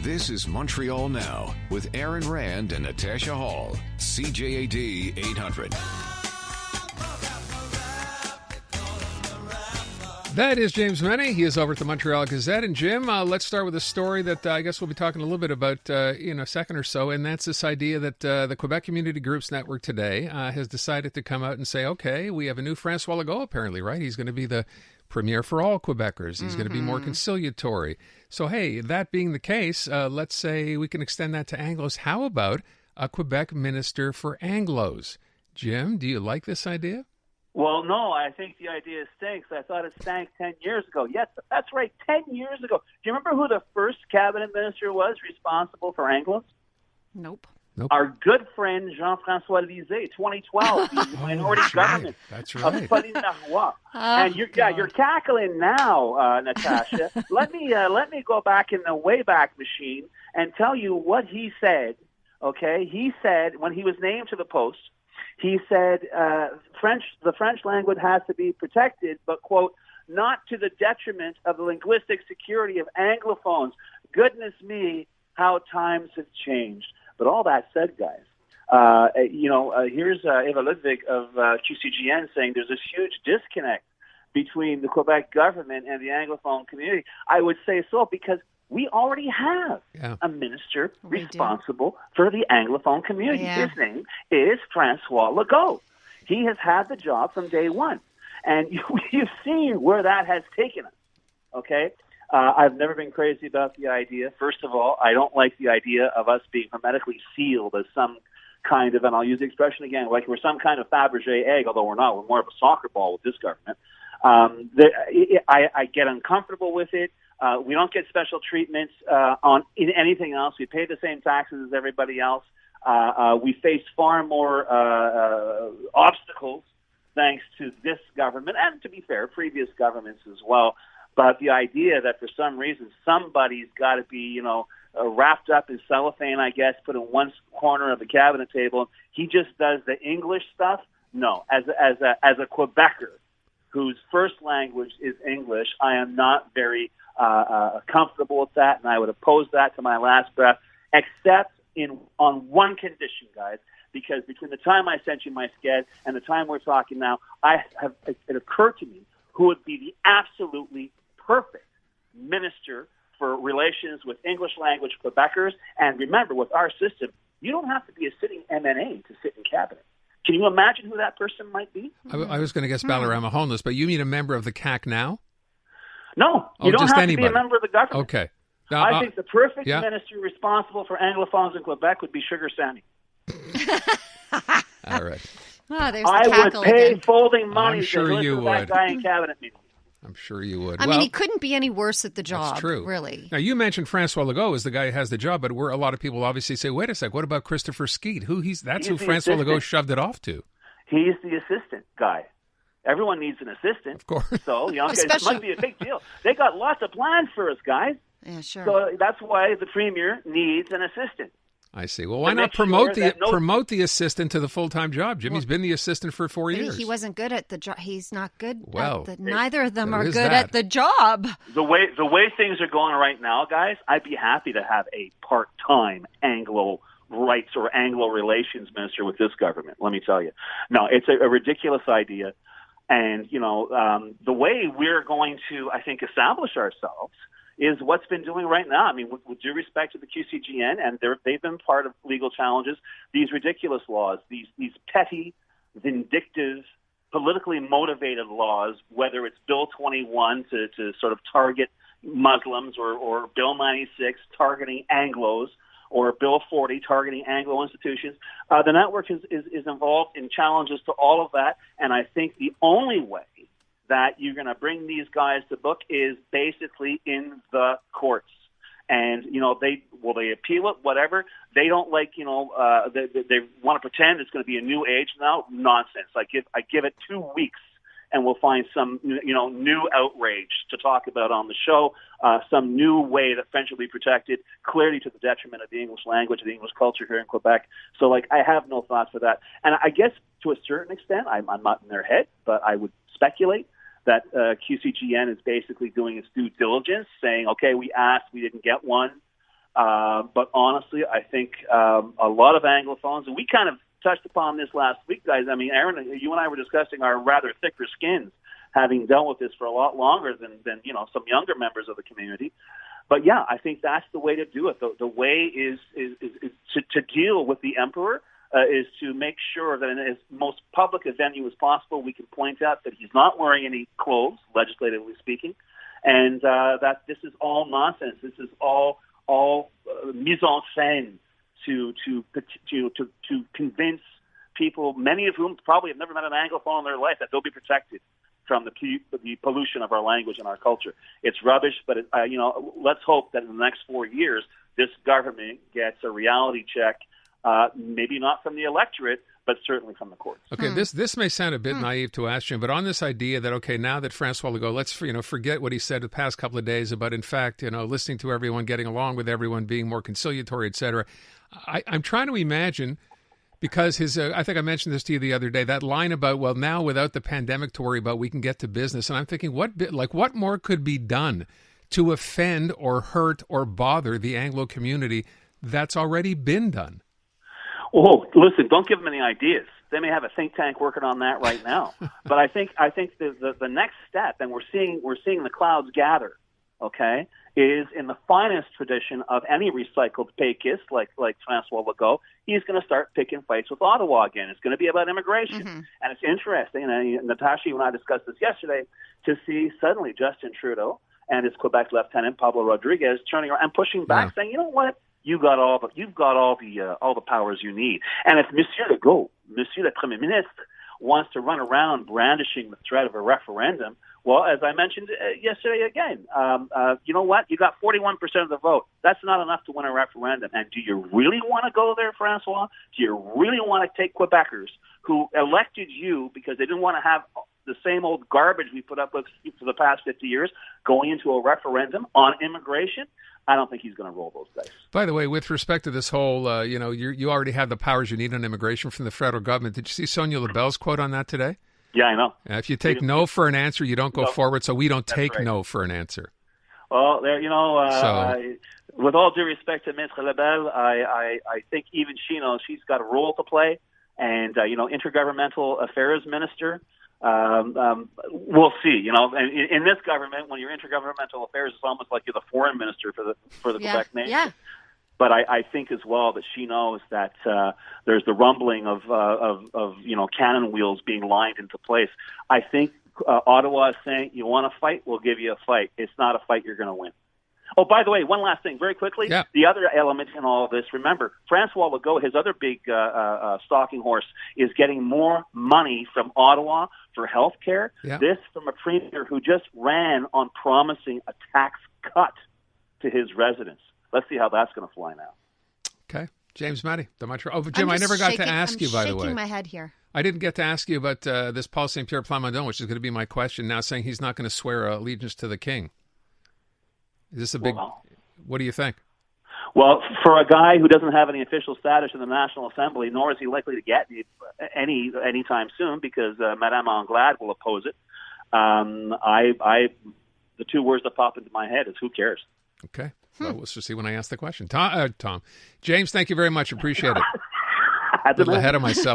This is Montreal Now with Aaron Rand and Natasha Hall. CJAD 800. That is James Mennie. He is over at the Montreal Gazette. And Jim, let's start with a story that I guess we'll be talking a little bit about in a second or so. And that's this idea that the Quebec Community Groups Network today has decided to come out and say, okay, we have a new François Legault, apparently, right? He's going to be the premier for all Quebecers. He's going to be more conciliatory. So, hey, that being the case, let's say we can extend that to Anglos. How about a Quebec minister for Anglos? Jim, do you like this idea? Well, no, I think the idea stinks. I thought it stank 10 years ago. Yes, that's right, 10 years ago. Do you remember who the first cabinet minister was responsible for Anglos? Nope. Our good friend Jean-François Lisée, 2012, the minority government of Paris-Marois. And you're cackling now, Natasha. Let me go back in the Wayback Machine and tell you what he said. Okay, he said when he was named to the post, he said the French language has to be protected, but, quote, not to the detriment of the linguistic security of Anglophones. Goodness me, how times have changed. But all that said, guys, here's Eva Ludwig of QCGN saying there's this huge disconnect between the Quebec government and the Anglophone community. I would say so because we already have a minister responsible for the Anglophone community. Yeah. His name is François Legault. He has had the job from day one. And you've seen where that has taken us, okay? I've never been crazy about the idea. First of all, I don't like the idea of us being hermetically sealed as some kind of, and I'll use the expression again, like we're some kind of Fabergé egg, although we're not. We're more of a soccer ball with this government. I get uncomfortable with it. We don't get special treatments in anything else. We pay the same taxes as everybody else. We face far more obstacles thanks to this government, and to be fair, previous governments as well. But the idea that for some reason somebody's got to be, wrapped up in cellophane, I guess, put in one corner of the cabinet table, he just does the English stuff. No, as a Quebecer whose first language is English, I am not very comfortable with that, and I would oppose that to my last breath, except on one condition, guys, because between the time I sent you my sked and the time we're talking now, it occurred to me who would be the absolutely perfect minister for relations with English language Quebecers. And remember, with our system, you don't have to be a sitting MNA to sit in cabinet. Can you imagine who that person might be? I was going to guess Balarama Homeless, but you mean a member of the CAC now? No, you don't have to be a member of the government. Okay. Now, I think the perfect minister responsible for Anglophones in Quebec would be Sugar Sammy. All right. Oh, there's the I would pay again. Folding money I'm sure to you listen would. to that guy in cabinet meetings. I'm sure you would. I mean, he couldn't be any worse at the job. That's true. Really. Now, you mentioned François Legault as the guy who has the job, but a lot of people obviously say, wait a sec, what about Christopher Skeet? That's who François Legault shoved it off to. He's the assistant guy. Everyone needs an assistant. Of course. So, it must be a big deal. They got lots of plans for us, guys. Yeah, sure. So that's why the premier needs an assistant. I see. Well, why not promote the assistant to the full-time job? Jimmy's been the assistant for 4 years. He wasn't good at the job. He's not good. Well, neither of them are good at the job. The way things are going right now, guys, I'd be happy to have a part-time Anglo rights or Anglo relations minister with this government. Let me tell you. No, it's a ridiculous idea. And, the way we're going to, I think, establish ourselves is what's been doing right now. I mean, with due respect to the QCGN, and they've been part of legal challenges, these ridiculous laws, these petty, vindictive, politically motivated laws, whether it's Bill 21 to sort of target Muslims or Bill 96 targeting Anglos, or Bill 40 targeting Anglo institutions. The network is involved in challenges to all of that, and I think the only way that you're going to bring these guys to book is basically in the courts. And, they appeal it, whatever. They don't they want to pretend it's going to be a new age now. Nonsense. I give it 2 weeks and we'll find some, new outrage to talk about on the show, some new way that French will be protected, clearly to the detriment of the English language, the English culture here in Quebec. So, I have no thoughts for that. And I guess to a certain extent, I'm not in their head, but I would speculate that QCGN is basically doing its due diligence, saying, okay, we asked, we didn't get one. But honestly, I think a lot of Anglophones, and we kind of touched upon this last week, guys. I mean, Aaron, you and I were discussing our rather thicker skins, having dealt with this for a lot longer than some younger members of the community. But yeah, I think that's the way to do it. The way is to deal with the emperor is to make sure that in as most public a venue as possible, we can point out that he's not wearing any clothes, legislatively speaking, and that this is all nonsense. This is all mise en scène to convince people, many of whom probably have never met an Anglophone in their life, that they'll be protected from the pollution of our language and our culture. It's rubbish, but let's hope that in the next 4 years, this government gets a reality check, maybe not from the electorate, but certainly from the courts. Okay, this may sound a bit naive to ask Jim, but on this idea that, okay, now that Francois Legault, let's forget what he said the past couple of days about, in fact, listening to everyone, getting along with everyone, being more conciliatory, et cetera. I'm trying to imagine, because I think I mentioned this to you the other day, that line about, well, now without the pandemic to worry about, we can get to business. And I'm thinking, what more could be done to offend or hurt or bother the Anglo community that's already been done? Oh, listen, don't give them any ideas. They may have a think tank working on that right now. But I think the next step, and we're seeing the clouds gather, okay, is in the finest tradition of any recycled péquiste like François Legault, he's going to start picking fights with Ottawa again. It's going to be about immigration. Mm-hmm. And it's interesting, and Natasha, you and I discussed this yesterday, to see suddenly Justin Trudeau and his Quebec lieutenant, Pablo Rodriguez, turning around and pushing back, saying, you know what? You've got all the powers you need. And if Monsieur Legault, Monsieur le Premier Ministre, wants to run around brandishing the threat of a referendum, well, as I mentioned yesterday again, you know what? You got 41% of the vote. That's not enough to win a referendum. And do you really want to go there, Francois? Do you really want to take Quebecers who elected you because they didn't want to have the same old garbage we put up with for the past 50 years going into a referendum on immigration? I don't think he's going to roll those dice. By the way, with respect to this whole, you already have the powers you need on immigration from the federal government. Did you see Sonia LaBelle's quote on that today? Yeah, I know. If you take no for an answer, you don't go forward, so we don't take no for an answer. Well, with all due respect to Maître LaBelle, I think even she knows she's got a role to play. And, intergovernmental affairs minister, we'll see. In this government, when you're intergovernmental affairs, it's almost like you're the foreign minister for the Quebec nation. Yeah. But I think as well that she knows that there's the rumbling of cannon wheels being lined into place. I think Ottawa is saying, you want to fight? We'll give you a fight. It's not a fight you're going to win. Oh, by the way, one last thing, very quickly. Yeah. The other element in all of this, remember, Francois Legault, his other big stalking horse, is getting more money from Ottawa for health care. Yeah. This from a premier who just ran on promising a tax cut to his residents. Let's see how that's going to fly now. Okay. James Mennie, the Montreal. Oh, Jim, I never got to ask you, by the way. I'm shaking my head here. I didn't get to ask you about this Paul St. Pierre Plamondon, which is going to be my question now, saying he's not going to swear allegiance to the king. Is this a big... What do you think? Well, for a guy who doesn't have any official status in the National Assembly, nor is he likely to get anytime soon because Madame Anglade will oppose it, the two words that pop into my head is who cares? Okay. Well, we'll just see when I ask the question. Tom. James, thank you very much. Appreciate it. A little ahead of myself.